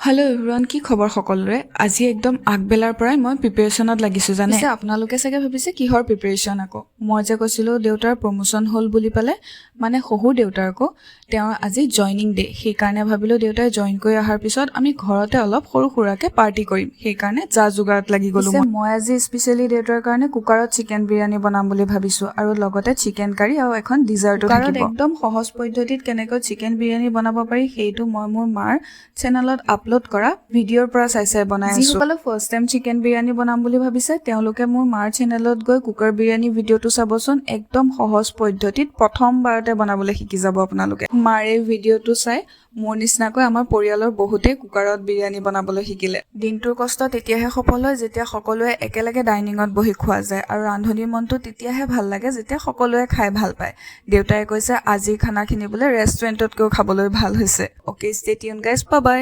Hello' everyone, কি খবৰ সকলোৰে? আজি একদম আগবেলাৰ পৰাই মই প্ৰিপেৰেশ্যনত লাগিছোঁ জানে। আপোনালোকে চাগে ভাবিছে কিহৰ প্ৰিপেৰেশ্যন আকৌ। মই যে কৈছিলোঁ দেউতাৰ প্ৰমোশ্যন হ'ল বুলি পালে, মানে শহুৰ দেউতাৰ আকৌ তেওঁৰ আজি জইনিং ডে'। সেইকাৰণে ভাবিলোঁ দেউতাই জইন কৰি অহাৰ পিছত আমি ঘৰতে অলপ সৰু সুৰাকৈ পাৰ্টি কৰিম। সেইকাৰণে যা যোগাৰত লাগি গ'লোঁ। মই আজি স্পেচিয়েলি দেউতাৰ কাৰণে কুকাৰত চিকেন বিৰিয়ানী বনাম বুলি ভাবিছোঁ আৰু লগতে চিকেন কাৰী আৰু এখন ডিজাৰ্টো থাকিব। একদম সহজ পদ্ধতিত কেনেকৈ চিকেন বিৰিয়ানী বনাব পাৰি সেইটো মই মোৰ মাৰ চেনেলত আপলোড কৰা ভিডিঅ'ৰ পৰা চাই বনাই আছোঁ। যিসকলে ফাৰ্ষ্ট টাইম চিকেন বিৰিয়ানী বনাম বুলি ভাবিছে তেওঁলোকে মোৰ মাৰ চেনেলত গৈ কুকাৰ বিৰিয়ানী ভিডিঅ'টো চাবচোন। একদম সহজ পদ্ধতিত প্ৰথমবাৰতে বনাবলৈ শিকি যাব আপোনালোকে। মাৰ এই ভিডিঅ'টো চাই মোৰ নিচিনাকৈ আমাৰ পৰিয়ালৰ বহুতেই কুকাৰত বিৰিয়ানী বনাবলৈ শিকিলে। দিনটোৰ কষ্ট তেতিয়াহে সফল হয় যেতিয়া সকলোৱে একেলগে ডাইনিঙত বহি খোৱা যায়, আৰু ৰান্ধনিৰ মনটো তেতিয়াহে ভাল লাগে যেতিয়া সকলোৱে খাই ভাল পায়। দেউতাই কৈছে আজিৰ খানাখিনি বোলে ৰেষ্টুৰেণ্টতকৈও খাবলৈ ভাল হৈছে। Okay, stay tune guys, bye bye.